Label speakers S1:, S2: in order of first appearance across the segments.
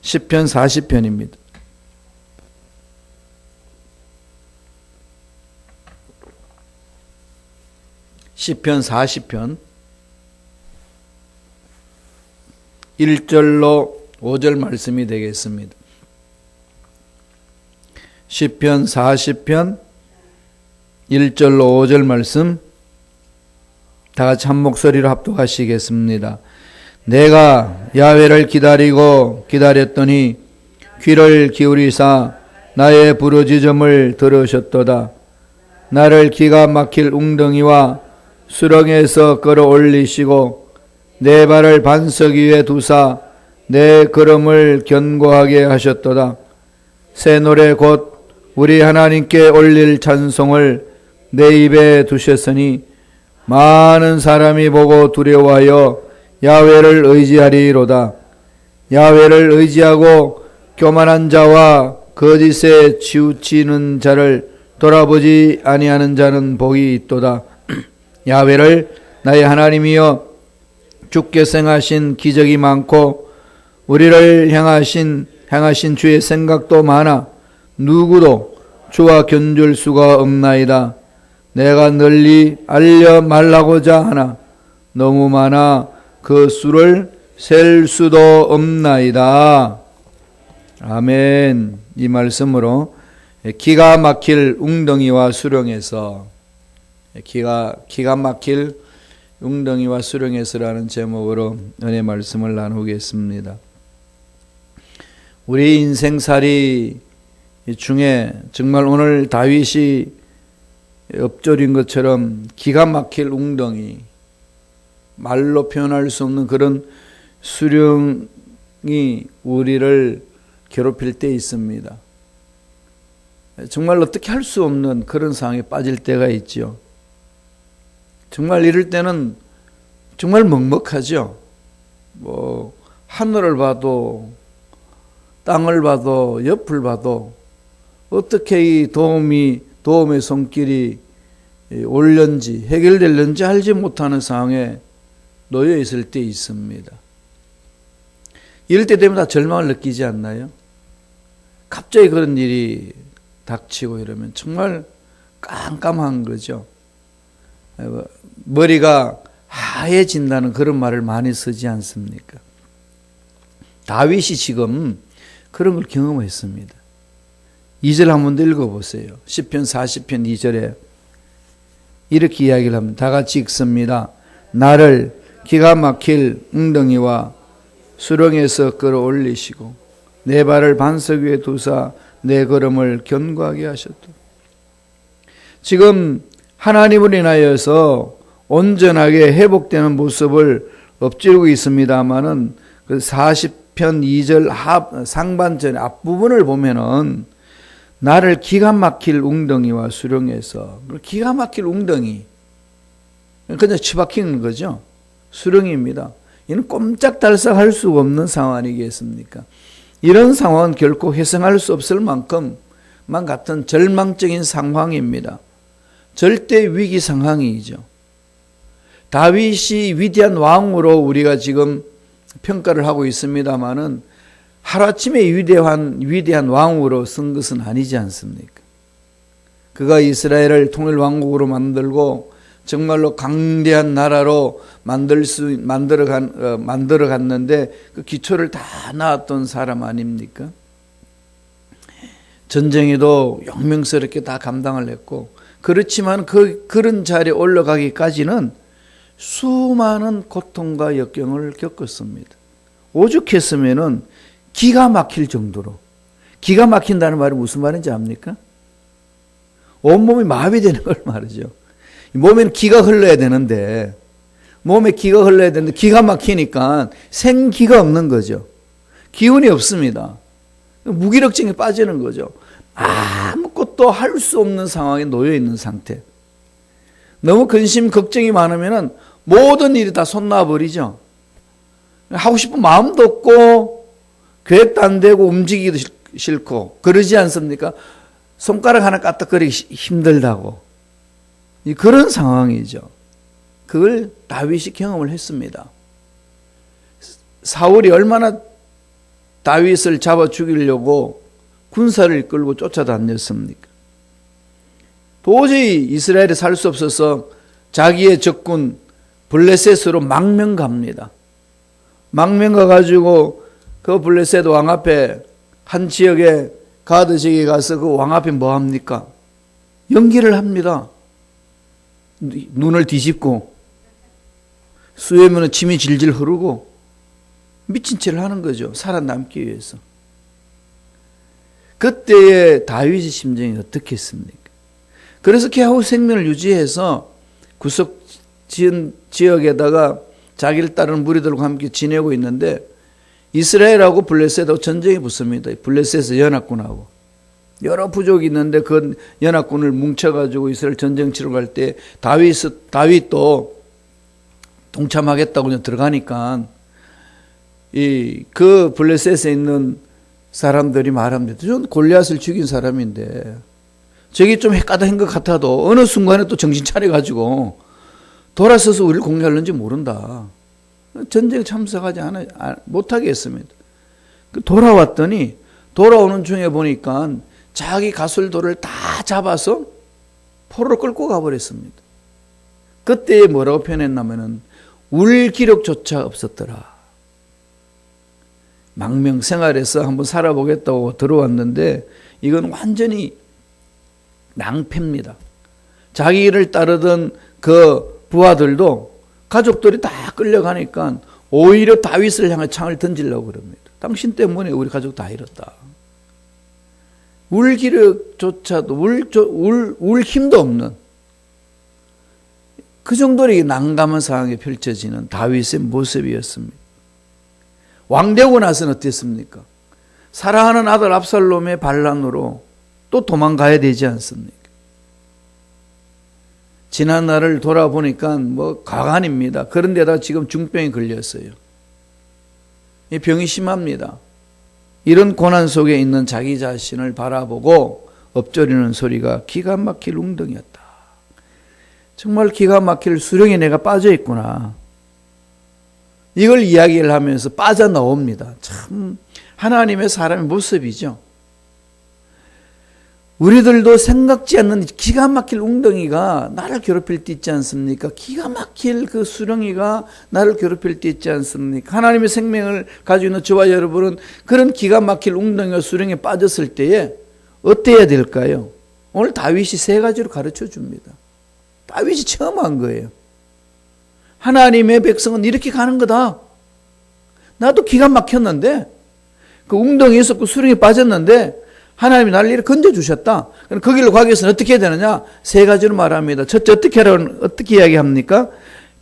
S1: 시편 40편입니다. 시편 40편 1절로 5절 말씀이 되겠습니다. 시편 40편 1절로 5절 말씀 다 같이 한 목소리로 합독하시겠습니다. 내가 야훼를 기다렸더니 귀를 기울이사 나의 부르짖음을 들으셨도다. 나를 기가 막힐 웅덩이와 수렁에서 끌어올리시고 내 발을 반석 위에 두사 내 걸음을 견고하게 하셨도다. 새 노래 곧 우리 하나님께 올릴 찬송을 내 입에 두셨으니 많은 사람이 보고 두려워하여 야훼를 의지하리로다. 야훼를 의지하고 교만한 자와 거짓에 치우치는 자를 돌아보지 아니하는 자는 복이 있도다. 야훼를 나의 하나님이여 주께서 행하신 기적이 많고 우리를 향하신 주의 생각도 많아 누구도 주와 견줄 수가 없나이다. 내가 널리 알려 말하고자 하나 너무 많아 그 수를 셀 수도 없나이다. 아멘. 이 말씀으로 기가 막힐 웅덩이와 수렁에서 기가 막힐 웅덩이와 수렁에서라는 제목으로 은혜 말씀을 나누겠습니다. 우리 인생살이 중에 정말 오늘 다윗이 엎조린 것처럼 기가 막힐 웅덩이, 말로 표현할 수 없는 그런 수렁이 우리를 괴롭힐 때 있습니다. 정말 어떻게 할 수 없는 그런 상황에 빠질 때가 있죠. 정말 이럴 때는 정말 먹먹하죠. 하늘을 봐도 땅을 봐도 옆을 봐도 어떻게 이 도움의 손길이 올는지 해결될는지 알지 못하는 상황에 놓여 있을 때 있습니다. 이럴 때 되면 다 절망을 느끼지 않나요? 갑자기 그런 일이 닥치고 이러면 정말 깜깜한 거죠. 머리가 하얘진다는 그런 말을 많이 쓰지 않습니까? 다윗이 지금 그런 걸 경험했습니다. 2절 한번 더 읽어보세요. 시편 40편 2절에 이렇게 이야기를 합니다. 다 같이 읽습니다. 나를 기가 막힐 웅덩이와 수렁에서 끌어올리시고 내 발을 반석 위에 두사 내 걸음을 견고하게 하셨다. 지금 하나님을 인하여서 온전하게 회복되는 모습을 엎지르고 있습니다만은 그 40편 2절 상반절 앞부분을 보면은 나를 기가 막힐 웅덩이와 수렁에서, 기가 막힐 웅덩이 그냥 치박히는 거죠. 수렁입니다. 이는 꼼짝달싹 할 수가 없는 상황 아니겠습니까? 이런 상황은 결코 회생할 수 없을 만큼만 같은 절망적인 상황입니다. 절대 위기 상황이죠. 다윗이 위대한 왕으로 우리가 지금 평가를 하고 있습니다마는 하루아침에 위대한 왕으로 쓴 것은 아니지 않습니까? 그가 이스라엘을 통일 왕국으로 만들고 정말로 강대한 나라로 만들어 갔는데 그 기초를 다 놨던 사람 아닙니까? 전쟁에도 용맹스럽게 다 감당을 했고, 그렇지만 그런 자리에 올라가기까지는 수많은 고통과 역경을 겪었습니다. 오죽했으면은 기가 막힐 정도로. 기가 막힌다는 말이 무슨 말인지 압니까? 온몸이 마비되는 걸 말이죠. 몸에는 기가 흘러야 되는데, 기가 막히니까 생기가 없는 거죠. 기운이 없습니다. 무기력증에 빠지는 거죠. 아무것도 할 수 없는 상황에 놓여 있는 상태. 너무 근심, 걱정이 많으면 모든 일이 다 손 놔버리죠. 하고 싶은 마음도 없고, 계획도 안 되고, 움직이기도 싫고, 그러지 않습니까? 손가락 하나 까딱거리기 힘들다고. 그런 상황이죠. 그걸 다윗이 경험을 했습니다. 사울이 얼마나 다윗을 잡아 죽이려고 군사를 이끌고 쫓아다녔습니까? 도저히 이스라엘에 살 수 없어서 자기의 적군 블레셋으로 망명 갑니다. 망명 가가지고 그 블레셋 왕 앞에 한 지역에 가드 지역에 가서 그 왕 앞에 뭐 합니까? 연기를 합니다. 눈을 뒤집고 수염에는 침이 질질 흐르고 미친 채를 하는 거죠. 살아남기 위해서. 그때의 다윗의 심정이 어떻겠습니까? 그래서 겨우 생명을 유지해서 구석 지은 지역에다가 자기를 따르는 무리들과 함께 지내고 있는데 이스라엘하고 블레셋하고 전쟁이 붙습니다. 블레셋의 연합군하고. 여러 부족이 있는데 그 연합군을 뭉쳐가지고 이스라엘 전쟁 치러 갈 때 다윗도 동참하겠다고 들어가니까 그 블레셋에 있는 사람들이 말합니다. 저는 골리앗을 죽인 사람인데 저기 좀 헷가닥한 것 같아도 어느 순간에 또 정신 차려가지고 돌아서서 우리를 공격하는지 모른다. 전쟁에 참석하지 못하게 했습니다. 돌아왔더니 돌아오는 중에 보니까 자기 가술도를 다 잡아서 포로로 끌고 가버렸습니다. 그때 뭐라고 표현했냐면은 울 기력조차 없었더라. 망명 생활에서 한번 살아보겠다고 들어왔는데 이건 완전히 낭패입니다. 자기를 따르던 그 부하들도 가족들이 다 끌려가니까 오히려 다윗을 향해 창을 던지려고 그럽니다. 당신 때문에 우리 가족 다 잃었다. 울 기력조차도 울 힘도 없는 그 정도로 난감한 상황이 펼쳐지는 다윗의 모습이었습니다. 왕되고 나서는 어땠습니까? 사랑하는 아들 압살롬의 반란으로 또 도망가야 되지 않습니까? 지난 날을 돌아보니까 가관입니다. 그런데다 지금 중병에 걸렸어요. 이 병이 심합니다. 이런 고난 속에 있는 자기 자신을 바라보고 엎조리는 소리가 기가 막힐 웅덩이였다. 정말 기가 막힐 수렁에 내가 빠져 있구나. 이걸 이야기를 하면서 빠져나옵니다. 참 하나님의 사람의 모습이죠. 우리들도 생각지 않는 기가 막힐 웅덩이가 나를 괴롭힐 때 있지 않습니까? 기가 막힐 그 수렁이가 나를 괴롭힐 때 있지 않습니까? 하나님의 생명을 가지고 있는 저와 여러분은 그런 기가 막힐 웅덩이와 수렁에 빠졌을 때에 어때야 될까요? 오늘 다윗이 세 가지로 가르쳐 줍니다. 다윗이 처음 한 거예요. 하나님의 백성은 이렇게 가는 거다. 나도 기가 막혔는데 그 웅덩이에 있었고 수렁에 빠졌는데 하나님이 나를 이렇게 건져주셨다. 그럼 그 길로 가기 위해서는 어떻게 해야 되느냐? 세 가지로 말합니다. 첫째 어떻게 이야기합니까?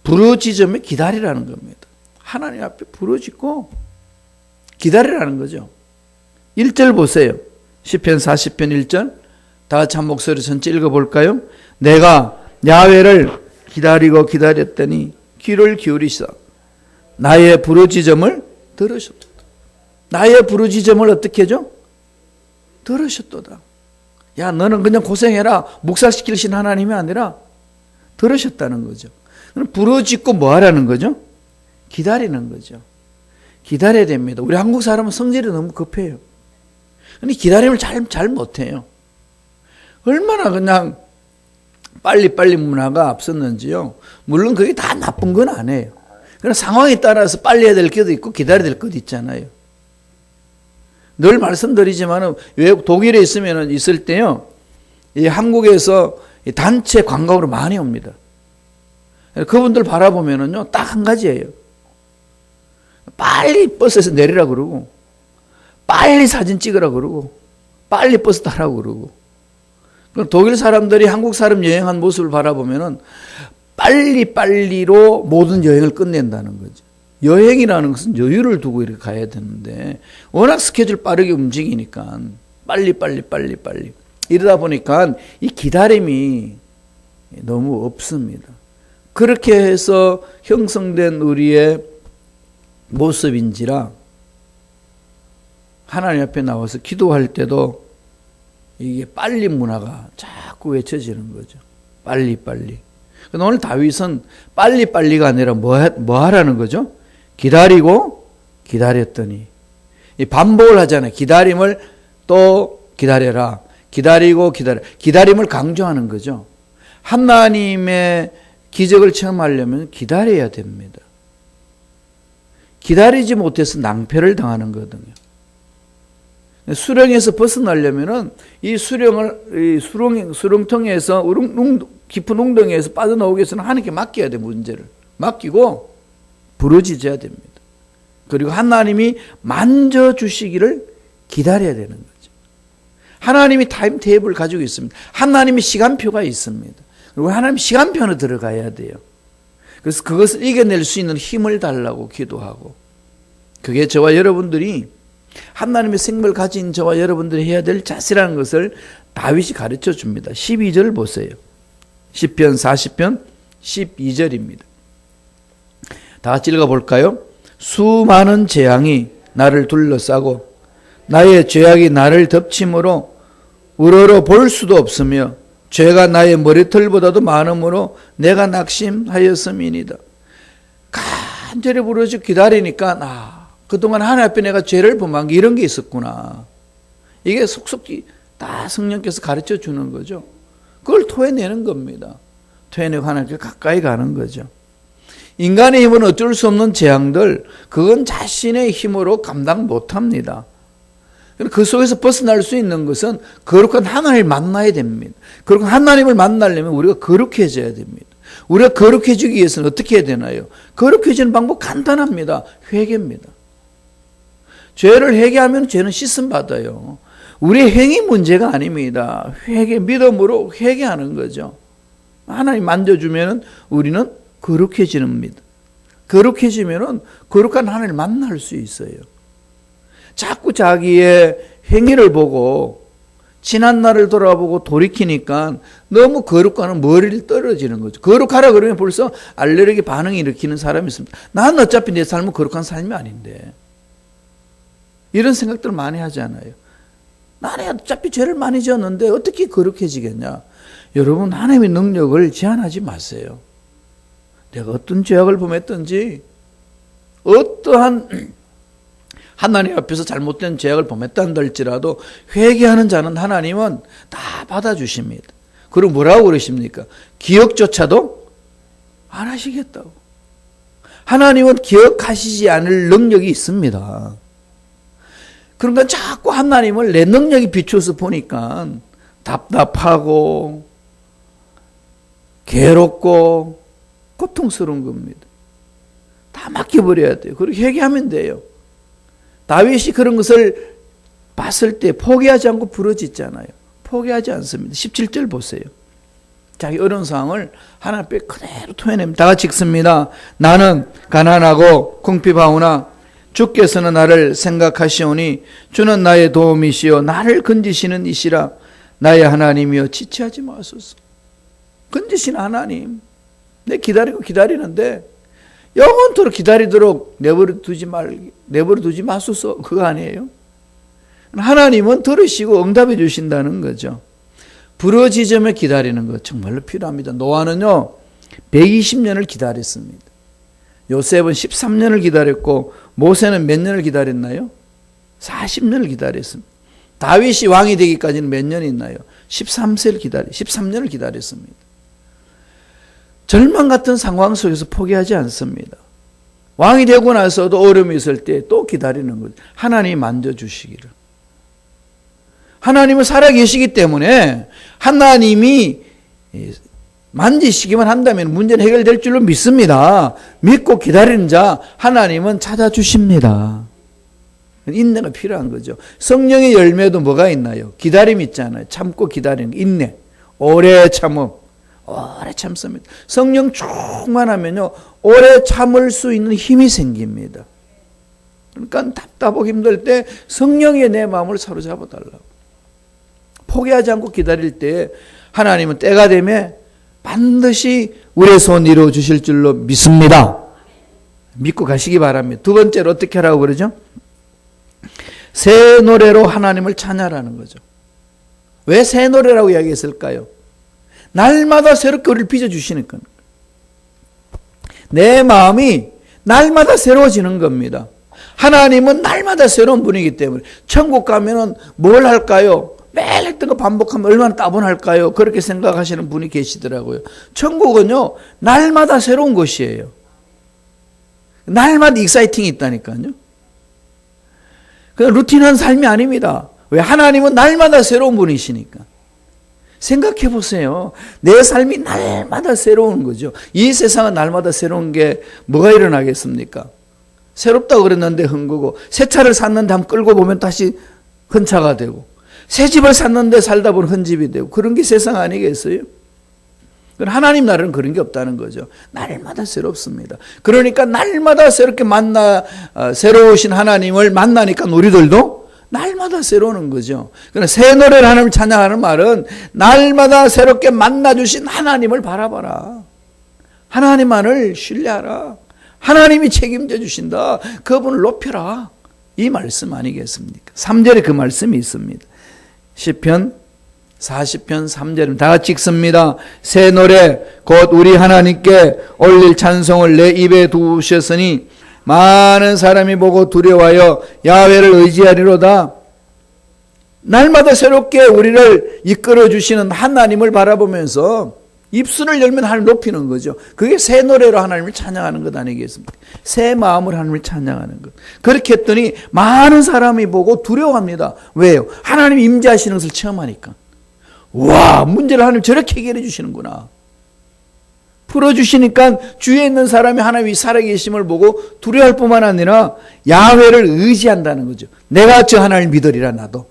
S1: 부르짖음에 기다리라는 겁니다. 하나님 앞에 부르짖고 기다리라는 거죠. 1절 보세요. 시편 40편 1절 다 같이 한 목소리 전체 읽어볼까요? 내가 야훼를 기다리고 기다렸더니 귀를 기울이시사 나의 부르짖음을 들으셨도다. 나의 부르짖음을 어떻게 하죠? 들으셨도다. 야, 너는 그냥 고생해라. 묵살시키신 하나님이 아니라 들으셨다는 거죠. 그럼 부르짖고 뭐 하라는 거죠? 기다리는 거죠. 기다려야 됩니다. 우리 한국 사람은 성질이 너무 급해요. 근데 기다림을 잘 못해요. 얼마나 그냥 빨리빨리 문화가 앞섰는지요. 물론 그게 다 나쁜 건 아니에요. 그러나 상황에 따라서 빨리 해야 될 것도 있고 기다려야 될 것도 있잖아요. 늘 말씀드리지만은 외국 독일에 있을 때요, 이 한국에서 단체 관광으로 많이 옵니다. 그분들 바라보면은요, 딱 한 가지예요. 빨리 버스에서 내리라 그러고, 빨리 사진 찍으라 그러고, 빨리 버스 타라고 그러고. 독일 사람들이 한국 사람 여행한 모습을 바라보면은 빨리빨리로 모든 여행을 끝낸다는 거죠. 여행이라는 것은 여유를 두고 이렇게 가야 되는데 워낙 스케줄 빠르게 움직이니까 빨리 이러다 보니까 이 기다림이 너무 없습니다. 그렇게 해서 형성된 우리의 모습인지라 하나님 앞에 나와서 기도할 때도 이게 빨리 문화가 자꾸 외쳐지는 거죠. 빨리. 오늘 다윗은 빨리가 아니라 뭐 하라는 거죠? 기다리고 기다렸더니 이 반복을 하잖아요. 기다림을 또 기다려라. 기다리고 기다려. 기다림을 강조하는 거죠. 하나님의 기적을 체험하려면 기다려야 됩니다. 기다리지 못해서 낭패를 당하는 거거든요. 수렁에서 벗어나려면은 이 수렁통에서 깊은 웅덩이에서 빠져나오기 위해서는 하나님께 맡겨야 돼, 문제를. 맡기고 부르짖어야 됩니다. 그리고 하나님이 만져주시기를 기다려야 되는 거죠. 하나님이 타임테이블을 가지고 있습니다. 하나님의 시간표가 있습니다. 그리고 하나님 시간표로 들어가야 돼요. 그래서 그것을 이겨낼 수 있는 힘을 달라고 기도하고, 그게 저와 여러분들이 하나님의 생명을 가진 저와 여러분들이 해야 될 자세라는 것을 다윗이 가르쳐 줍니다. 12절 보세요. 시편 40편 12절입니다. 다 같이 읽어볼까요? 수많은 재앙이 나를 둘러싸고 나의 죄악이 나를 덮침으로 우러러 볼 수도 없으며 죄가 나의 머리털보다도 많으므로 내가 낙심하였음이니이다. 간절히 부르짖고 기다리니까 그동안 하나님 앞에 내가 죄를 범한 게 이런 게 있었구나. 이게 속속히 다 성령께서 가르쳐 주는 거죠. 그걸 토해내는 겁니다. 토해내고 하나님께 가까이 가는 거죠. 인간의 힘은 어쩔 수 없는 재앙들, 그건 자신의 힘으로 감당 못합니다. 그 속에서 벗어날 수 있는 것은 거룩한 하나님을 만나야 됩니다. 거룩한 하나님을 만나려면 우리가 거룩해져야 됩니다. 우리가 거룩해지기 위해서는 어떻게 해야 되나요? 거룩해지는 방법 간단합니다. 회개입니다. 죄를 회개하면 죄는 씻음 받아요. 우리의 행위 문제가 아닙니다. 회개, 믿음으로 회개하는 거죠. 하나님 만져주면 우리는 거룩해집니다. 거룩해지면 거룩한 하나님을 만날 수 있어요. 자꾸 자기의 행위를 보고 지난 날을 돌아보고 돌이키니까 너무 거룩과는 머리를 떨어지는 거죠. 거룩하라 그러면 벌써 알레르기 반응이 일으키는 사람이 있습니다. 난 어차피 내 삶은 거룩한 삶이 아닌데. 이런 생각들을 많이 하잖아요. 나는 어차피 죄를 많이 지었는데 어떻게 거룩해지겠냐. 여러분, 하나님의 능력을 제한하지 마세요. 내가 어떤 죄악을 범했든지 어떠한 하나님 앞에서 잘못된 죄악을 범했다 할지라도 회개하는 자는 하나님은 다 받아주십니다. 그리고 뭐라고 그러십니까? 기억조차도 안 하시겠다고. 하나님은 기억하시지 않을 능력이 있습니다. 그러니까 자꾸 하나님을 내 능력에 비추어서 보니까 답답하고 괴롭고 고통스러운 겁니다. 다 맡겨버려야 돼요. 그리고 회개하면 돼요. 다윗이 그런 것을 봤을 때 포기하지 않고 부르짖잖아요. 포기하지 않습니다. 17절 보세요. 자기 어려운 상황을 하나님 앞에 그대로 토해냅니다. 다 같이 읽습니다. 나는 가난하고 궁핍하오나 주께서는 나를 생각하시오니 주는 나의 도움이시요 나를 건지시는 이시라. 나의 하나님이여 지체하지 마소서. 건지시는 하나님. 내 기다리는데 영원토록 기다리도록 내버려 두지 마소서. 그거 아니에요? 하나님은 들으시고 응답해 주신다는 거죠. 부르짖으며 기다리는 것 정말로 필요합니다. 노아는요 120년을 기다렸습니다. 요셉은 13년을 기다렸고 모세는 몇 년을 기다렸나요? 40년을 기다렸습니다. 다윗이 왕이 되기까지는 몇 년이 있나요? 13년을 기다렸습니다. 절망 같은 상황 속에서 포기하지 않습니다. 왕이 되고 나서도 어려움이 있을 때 또 기다리는 거죠. 하나님이 만져주시기를. 하나님은 살아계시기 때문에 하나님이 만지시기만 한다면 문제는 해결될 줄로 믿습니다. 믿고 기다리는 자 하나님은 찾아주십니다. 인내가 필요한 거죠. 성령의 열매도 뭐가 있나요? 기다림이 있잖아요. 참고 기다리는 거. 인내. 오래 참음. 오래 참습니다. 성령 충만하면요 오래 참을 수 있는 힘이 생깁니다. 그러니까 답답하고 힘들 때 성령의 내 마음을 사로잡아 달라고. 포기하지 않고 기다릴 때 하나님은 때가 되면 반드시 우리의 소원 이루어 주실 줄로 믿습니다. 믿고 가시기 바랍니다. 두 번째로 어떻게 하라고 그러죠? 새 노래로 하나님을 찬양하라는 거죠. 왜 새 노래라고 이야기했을까요? 날마다 새롭게 우리를 빚어주시는 겁니다. 내 마음이 날마다 새로워지는 겁니다. 하나님은 날마다 새로운 분이기 때문에 천국 가면은 뭘 할까요? 매일 했던 거 반복하면 얼마나 따분할까요? 그렇게 생각하시는 분이 계시더라고요. 천국은요, 날마다 새로운 것이에요. 날마다 익사이팅이 있다니까요. 그냥 루틴한 삶이 아닙니다. 왜? 하나님은 날마다 새로운 분이시니까. 생각해 보세요. 내 삶이 날마다 새로운 거죠. 이 세상은 날마다 새로운 게 뭐가 일어나겠습니까? 새롭다고 그랬는데 흥거고, 새 차를 샀는데 한번 끌고 보면 다시 헌차가 되고, 새 집을 샀는데 살다 보면 헌집이 되고, 그런 게 세상 아니겠어요? 하나님 나라는 그런 게 없다는 거죠. 날마다 새롭습니다. 그러니까 날마다 새롭게 새로우신 하나님을 만나니까 우리들도 날마다 새로우는 거죠. 그러나 새 노래를 하나님을 찬양하는 말은 날마다 새롭게 만나주신 하나님을 바라봐라. 하나님만을 신뢰하라. 하나님이 책임져 주신다. 그분을 높여라. 이 말씀 아니겠습니까? 3절에 그 말씀이 있습니다. 시편 40편 3절입니다. 다 같이 읽습니다. 새 노래 곧 우리 하나님께 올릴 찬송을 내 입에 두셨으니 많은 사람이 보고 두려워하여 야훼를 의지하리로다. 날마다 새롭게 우리를 이끌어 주시는 하나님을 바라보면서 입술을 열면 하나님을 높이는 거죠. 그게 새 노래로 하나님을 찬양하는 것 아니겠습니까? 새 마음으로 하나님을 찬양하는 것. 그렇게 했더니 많은 사람이 보고 두려워합니다. 왜요? 하나님 임재하시는 것을 체험하니까. 와, 문제를 하나님 저렇게 해결해 주시는구나. 풀어주시니까 주위에 있는 사람이 하나님이 살아계심을 보고 두려워할 뿐만 아니라 야훼를 의지한다는 거죠. 내가 저 하나님을 믿으리라 나도.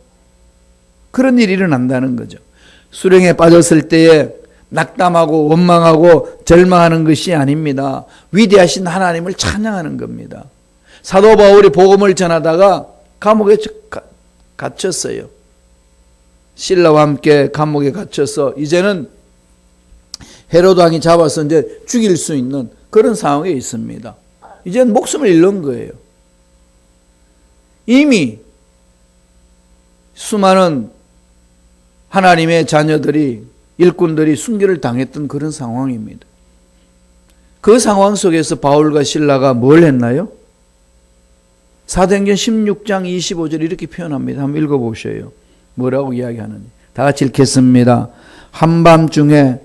S1: 그런 일이 일어난다는 거죠. 수렁에 빠졌을 때에 낙담하고 원망하고 절망하는 것이 아닙니다. 위대하신 하나님을 찬양하는 겁니다. 사도 바울이 복음을 전하다가 감옥에 갇혔어요. 실라와 함께 감옥에 갇혀서 이제는 헤로드 왕이 잡아서 이제 죽일 수 있는 그런 상황에 있습니다. 이제는 목숨을 잃는 거예요. 이미 수많은 하나님의 자녀들이 일꾼들이 순교를 당했던 그런 상황입니다. 그 상황 속에서 바울과 실라가 뭘 했나요? 사도행전 16장 25절 이렇게 표현합니다. 한번 읽어보셔요. 뭐라고 이야기하는지. 다 같이 읽겠습니다. 한밤중에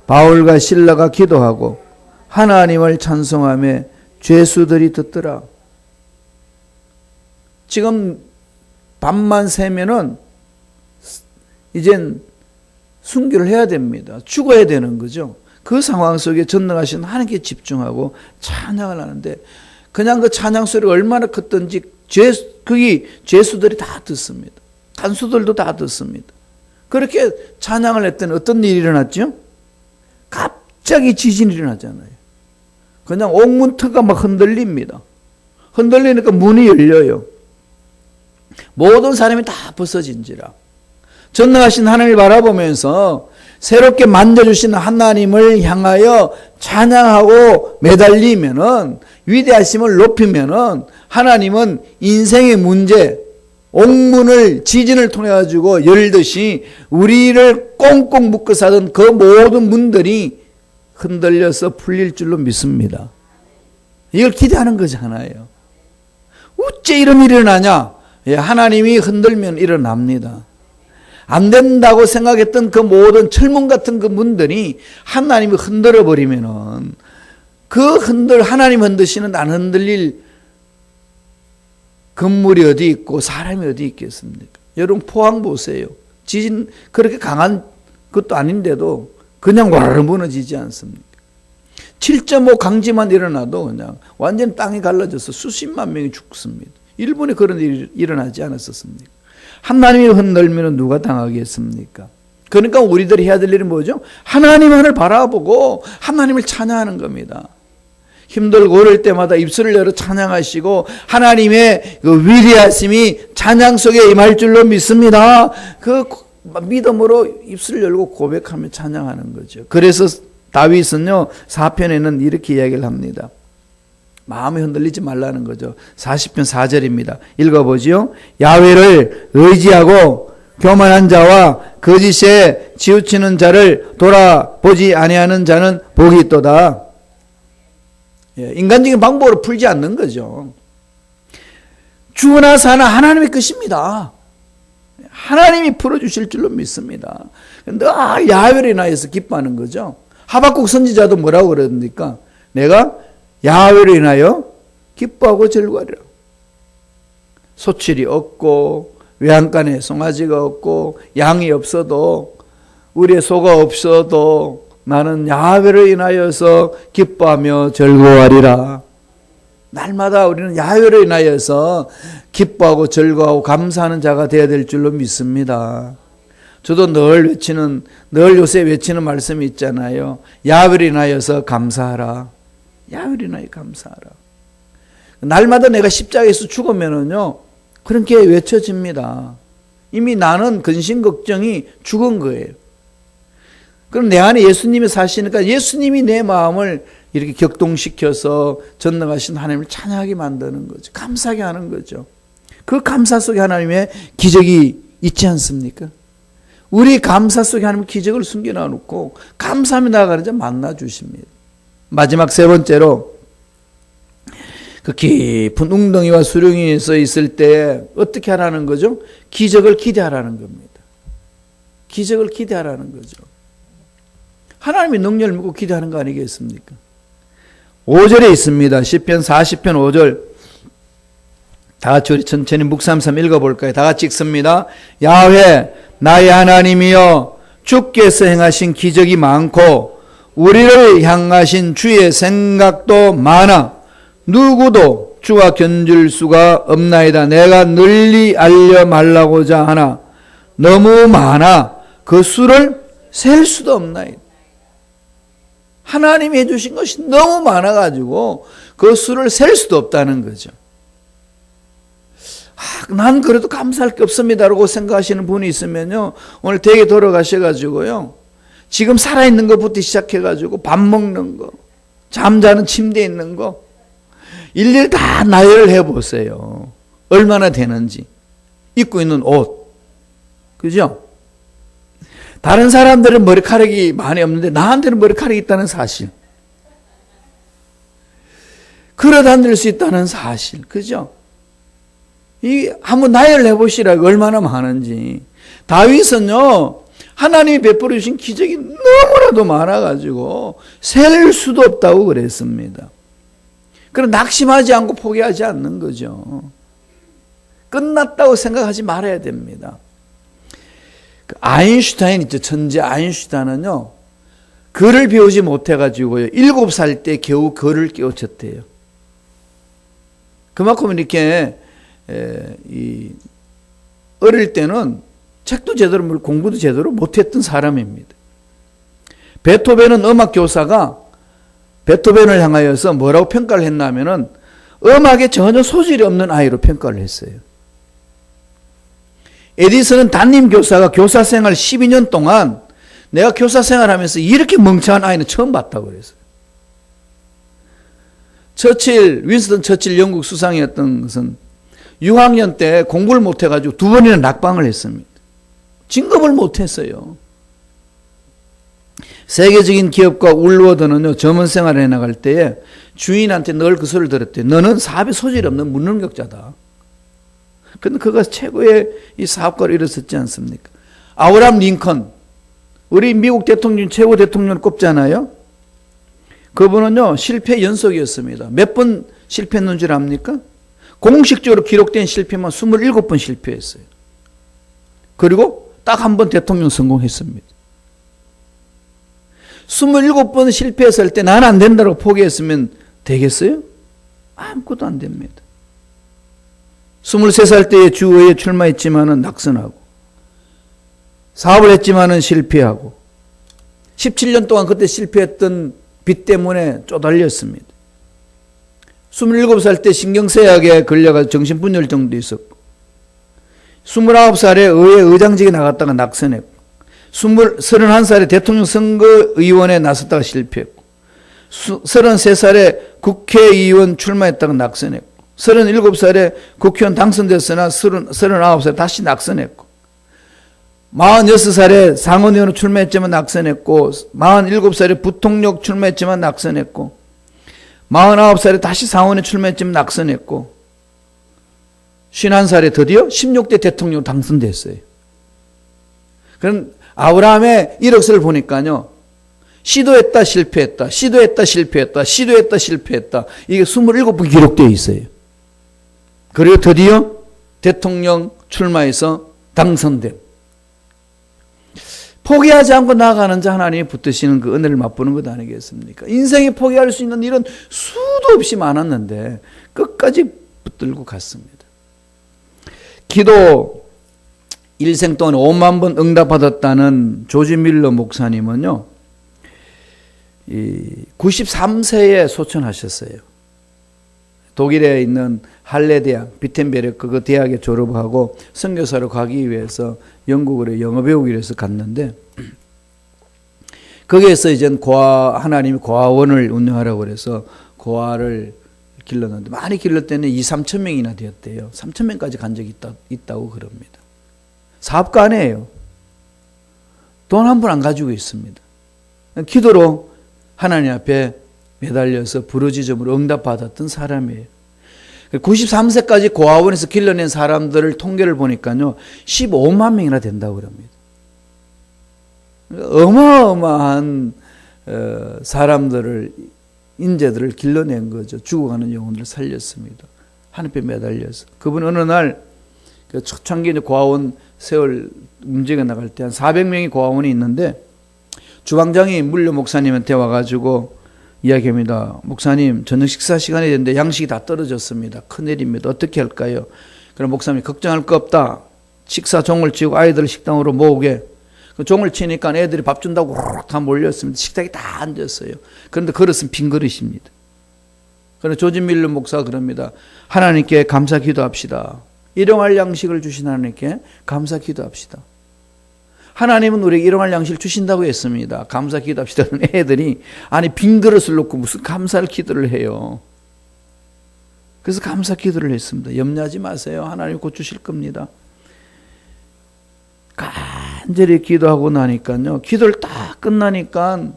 S1: 바울과 실라가 기도하고 하나님을 찬송하며 죄수들이 듣더라. 지금 밤만 새면은 이젠 순교를 해야 됩니다. 죽어야 되는 거죠. 그 상황 속에 전능하신 하나님께 집중하고 찬양을 하는데 그냥 그 찬양 소리가 얼마나 컸던지 거기 죄수들이 다 듣습니다. 간수들도 다 듣습니다. 그렇게 찬양을 했더니 어떤 일이 일어났죠? 갑자기 지진이 일어나잖아요. 그냥 옥문터가 막 흔들립니다. 흔들리니까 문이 열려요. 모든 사람이 다 벗어진지라. 전능하신 하나님을 바라보면서 새롭게 만져주시는 하나님을 향하여 찬양하고 매달리면은 위대하심을 높이면은 하나님은 인생의 문제, 옥문을 지진을 통해 가지고 열듯이 우리를 꽁꽁 묶어 사던 그 모든 문들이 흔들려서 풀릴 줄로 믿습니다. 이걸 기대하는 거잖아요. 어째 이런 일이 일어나냐? 예, 하나님이 흔들면 일어납니다. 안 된다고 생각했던 그 모든 철문 같은 그 문들이 하나님이 흔들어 버리면은 하나님 흔드시는 안 흔들릴 건물이 어디 있고 사람이 어디 있겠습니까? 여러분 포항 보세요. 지진 그렇게 강한 것도 아닌데도 그냥 와르르 무너지지 않습니까? 7.5 강지만 일어나도 그냥 완전 땅이 갈라져서 수십만 명이 죽습니다. 일본에 그런 일이 일어나지 않았었습니까? 하나님이 흔들면 누가 당하겠습니까? 그러니까 우리들이 해야 될 일은 뭐죠? 하나님만을 바라보고 하나님을 찬양하는 겁니다. 힘들고 어려울 때마다 입술을 열어 찬양하시고 하나님의 그 위대하심이 찬양 속에 임할 줄로 믿습니다. 그 믿음으로 입술을 열고 고백하며 찬양하는 거죠. 그래서 다윗은요 4편에는 이렇게 이야기를 합니다. 마음이 흔들리지 말라는 거죠. 40편 4절입니다. 읽어보지요. 야훼를 의지하고 교만한 자와 거짓에 치우치는 자를 돌아보지 아니하는 자는 복이 있도다. 예, 인간적인 방법으로 풀지 않는 거죠. 죽으나 사나 하나님의 것입니다. 하나님이 풀어주실 줄로 믿습니다. 늘 야훼를 인하여서 기뻐하는 거죠. 하박국 선지자도 뭐라고 그랬습니까? 내가 야훼를 인하여 기뻐하고 즐거워하리라. 소출이 없고 외양간에 송아지가 없고 양이 없어도 우리의 소가 없어도 나는 야훼를 인하여서 기뻐하며 즐거워하리라. 날마다 우리는 야훼를 인하여서 기뻐하고 즐거워하고 감사하는 자가 되어야 될 줄로 믿습니다. 저도 늘 요새 외치는 말씀이 있잖아요. 야훼를 인하여서 감사하라. 야훼를 인하여 감사하라. 날마다 내가 십자가에서 죽으면은요, 그렇게 외쳐집니다. 이미 나는 근심 걱정이 죽은 거예요. 그럼 내 안에 예수님이 사시니까 예수님이 내 마음을 이렇게 격동시켜서 전능하신 하나님을 찬양하게 만드는 거죠. 감사하게 하는 거죠. 그 감사 속에 하나님의 기적이 있지 않습니까? 우리 감사 속에 하나님의 기적을 숨겨놔놓고 감사하며 나아가는 자 만나주십니다. 마지막 세 번째로 그 깊은 웅덩이와 수렁이에서 있을 때 어떻게 하라는 거죠? 기적을 기대하라는 겁니다. 기적을 기대하라는 거죠. 하나님의 능력을 믿고 기대하는 거 아니겠습니까? 5절에 있습니다. 시편 40편 5절. 다 같이 우리 천천히 묵상함 읽어볼까요? 다 같이 읽습니다. 야훼 나의 하나님이여 주께서 행하신 기적이 많고 우리를 향하신 주의 생각도 많아 누구도 주와 견줄 수가 없나이다. 내가 널리 알려 말라고자 하나 너무 많아 그 수를 셀 수도 없나이다. 하나님이 해주신 것이 너무 많아가지고 그 수를 셀 수도 없다는 거죠. 난 그래도 감사할 게 없습니다라고 생각하시는 분이 있으면요, 오늘 댁에 돌아가셔가지고요, 지금 살아있는 것부터 시작해가지고 밥 먹는 거, 잠자는 침대에 있는 거 일일이 다 나열을 해보세요. 얼마나 되는지. 입고 있는 옷, 그죠? 다른 사람들은 머리카락이 많이 없는데 나한테는 머리카락이 있다는 사실. 걸어 다닐 수 있다는 사실. 그죠? 한번 나열을 해보시라고 얼마나 많은지. 다윗은요, 하나님이 베풀어 주신 기적이 너무나도 많아가지고 셀 수도 없다고 그랬습니다. 그럼 낙심하지 않고 포기하지 않는 거죠. 끝났다고 생각하지 말아야 됩니다. 아인슈타인 있죠. 천재 아인슈타인은요, 글을 배우지 못해가지고요, 7살 때 겨우 글을 깨우쳤대요. 그만큼 이렇게 어릴 때는 책도 제대로 공부도 제대로 못했던 사람입니다. 베토벤은 음악 교사가 베토벤을 향하여서 뭐라고 평가를 했냐면은 음악에 전혀 소질이 없는 아이로 평가를 했어요. 에디슨은 담임 교사가 교사 생활 12년 동안 내가 교사 생활하면서 이렇게 멍청한 아이는 처음 봤다고 그랬어요. 윈스턴 처칠 영국 수상이었던 것은 6학년 때 공부를 못해가지고 2번이나 낙방을 했습니다. 진급을 못했어요. 세계적인 기업가 울워드는요, 점원 생활을 해나갈 때에 주인한테 늘 그 소리를 들었대요. 너는 사업에 소질이 없는 무능력자다. 그런데 그가 최고의 이 사업가를 이뤘었지 않습니까? 아브라함 링컨, 우리 미국 대통령 최고 대통령을 꼽잖아요. 그분은요, 실패 연속이었습니다. 몇 번 실패했는 줄 압니까? 공식적으로 기록된 실패만 27번 실패했어요. 그리고 딱 한 번 대통령 성공했습니다. 27번 실패했을 때 나는 안 된다고 포기했으면 되겠어요? 아무것도 안 됩니다. 23살 때에 주의회에 출마했지만은 낙선하고, 사업을 했지만은 실패하고, 17년 동안 그때 실패했던 빚 때문에 쪼달렸습니다. 27살 때 신경쇠약에 걸려가 정신분열 정도 있었고, 29살에 의회 의장직에 나갔다가 낙선했고, 31살에 대통령 선거의원에 나섰다가 실패했고, 33살에 국회의원 출마했다가 낙선했고, 37살에 국회의원 당선됐으나 39살에 다시 낙선했고, 46살에 상원의원으로 출마했지만 낙선했고, 47살에 부통령 출마했지만 낙선했고, 49살에 다시 상원에 출마했지만 낙선했고, 51살에 드디어 16대 대통령 당선됐어요. 그럼 아브라함의 이력서를 보니까요. 시도했다 실패했다. 시도했다 실패했다. 시도했다 실패했다. 이게 27번 기록되어 있어요. 그리고 드디어 대통령 출마해서 당선됨. 포기하지 않고 나아가는 자 하나님이 붙드시는 그 은혜를 맛보는 것 아니겠습니까? 인생에 포기할 수 있는 일은 수도 없이 많았는데 끝까지 붙들고 갔습니다. 기도 일생 동안 5만 번 응답받았다는 조지 밀러 목사님은요, 93세에 소천하셨어요. 독일에 있는 할레 대학, 비텐베르크 그 대학에 졸업하고 선교사로 가기 위해서 영국으로 영어 배우기 위해서 갔는데, 거기에서 이제 하나님이 고아원을 운영하라고 그래서 고아를 길렀는데, 많이 길렀을 때는 2-3천 명이나 되었대요. 3천 명까지 간 적이 있다고 그럽니다. 사업가네요. 돈 한 푼 안 가지고 있습니다. 기도로 하나님 앞에 매달려서 부르짖음으로 응답받았던 사람이에요. 93세까지 고아원에서 길러낸 사람들을 통계를 보니까요, 15만 명이나 된다고 그럽니다. 어마어마한 사람들을, 인재들을 길러낸 거죠. 죽어가는 영혼들을 살렸습니다. 하늘에 매달려서. 그분 어느 날 초창기 고아원 세월 문제가 나갈 때 한 400명이 고아원이 있는데, 주방장이 물려 목사님한테 와가지고 이야기합니다. 목사님, 저녁 식사 시간이 됐는데 양식이 다 떨어졌습니다. 큰일입니다. 어떻게 할까요? 그럼 목사님이 걱정할 거 없다. 식사 종을 치고 아이들을 식당으로 모으게. 그 종을 치니까 애들이 밥 준다고 다 몰렸습니다. 식탁에 다 앉았어요. 그런데 그릇은 빈 그릇입니다. 그런데 조지 밀러 목사가 그럽니다. 하나님께 감사 기도합시다. 일용할 양식을 주신 하나님께 감사 기도합시다. 하나님은 우리에게 일용할 양식을 주신다고 했습니다. 감사 기도합시다는 애들이 아니 빈 그릇을 놓고 무슨 감사를 기도를 해요. 그래서 감사 기도를 했습니다. 염려하지 마세요. 하나님 곧 주실 겁니다. 간절히 기도하고 나니까요. 기도를 딱 끝나니까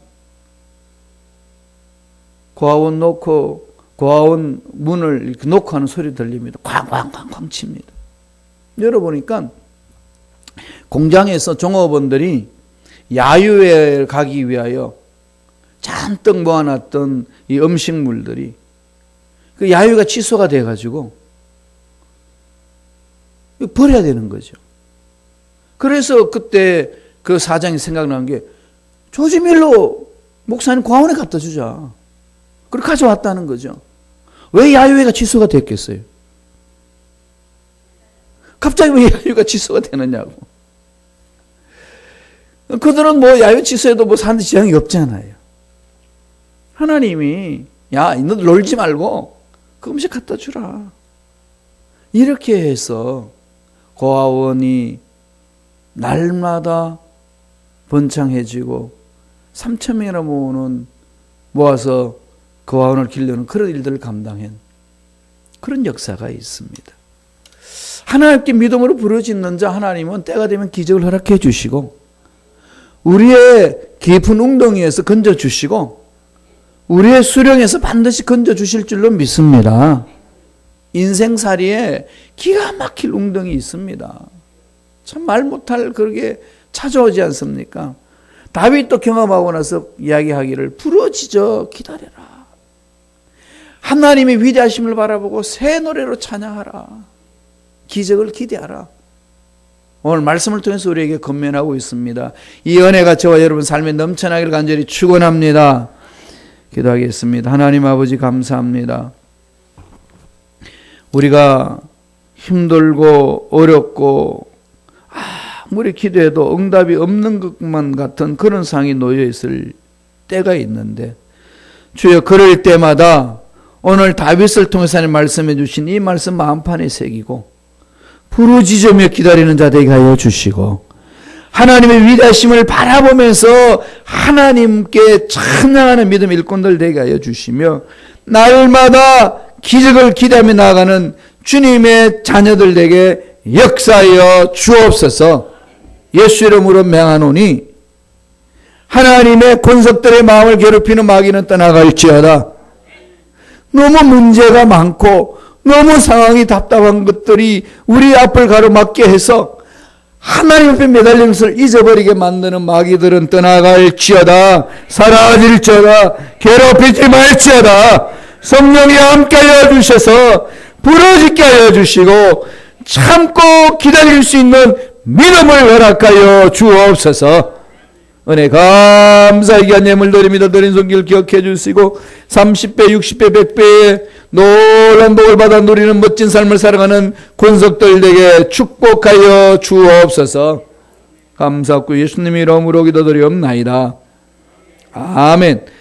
S1: 고아원 문을 이렇게 놓고 하는 소리 들립니다. 쾅쾅쾅쾅 칩니다. 열어보니까 공장에서 종업원들이 야유회 가기 위하여 잔뜩 모아놨던 이 음식물들이 그 야유가 취소가 돼가지고 버려야 되는 거죠. 그래서 그때 그 사장이 생각난 게 조지 밀러 목사님 고아원에 갖다 주자. 그렇게 가져왔다는 거죠. 왜 야유회가 취소가 됐겠어요? 갑자기 왜 야유가 취소가 되느냐고. 그들은 뭐 야유 취소해도 뭐 사는데 지장이 없잖아요. 하나님이 야, 너 놀지 말고 그 음식 갖다 주라. 이렇게 해서 고아원이 날마다 번창해지고 3,000명이나 모아서 고아원을 길러는 그런 일들을 감당한 그런 역사가 있습니다. 하나님께 믿음으로 부르짖는 자 하나님은 때가 되면 기적을 허락해 주시고 우리의 깊은 웅덩이에서 건져 주시고 우리의 수령에서 반드시 건져 주실 줄로 믿습니다. 인생살이에 기가 막힐 웅덩이 있습니다. 참 말 못할 그렇게 찾아오지 않습니까? 다윗도 경험하고 나서 이야기하기를 부르짖어 기다려라. 하나님의 위대하심을 바라보고 새 노래로 찬양하라. 기적을 기대하라. 오늘 말씀을 통해서 우리에게 건면하고 있습니다. 이 은혜가 저와 여러분 삶에 넘쳐나기를 간절히 축원합니다. 기도하겠습니다. 하나님 아버지 감사합니다. 우리가 힘들고 어렵고 아무리 기도해도 응답이 없는 것만 같은 그런 상황이 놓여 있을 때가 있는데 주여 그럴 때마다 오늘 다윗을 통해서 하나님 말씀해 주신 이 말씀 마음판에 새기고 부르짖으며 기다리는 자 되게 하여 주시고 하나님의 위대하심을 바라보면서 하나님께 찬양하는 믿음 일꾼들 되게 하여 주시며 날마다 기적을 기대하며 나아가는 주님의 자녀들에게 역사하여 주옵소서. 예수 이름으로 명하노니 하나님의 권속들의 마음을 괴롭히는 마귀는 떠나갈지어다. 너무 문제가 많고 너무 상황이 답답한 것들이 우리 앞을 가로막게 해서 하나님 앞에 매달리는 것을 잊어버리게 만드는 마귀들은 떠나갈지어다, 사라질지어다, 괴롭히지 말지어다. 성령이 함께하여 주셔서 부러지게 하여 주시고 참고 기다릴 수 있는 믿음을 허락하여 주옵소서. 은혜 감사하게 한 예물 드립니다. 드린 손길 기억해 주시고 30배, 60배, 100배의 놀라운 복을 받아 누리는 멋진 삶을 살아가는 권속들 되게 축복하여 주옵소서. 감사하고 예수님 이름으로 기도드리옵나이다. 아멘.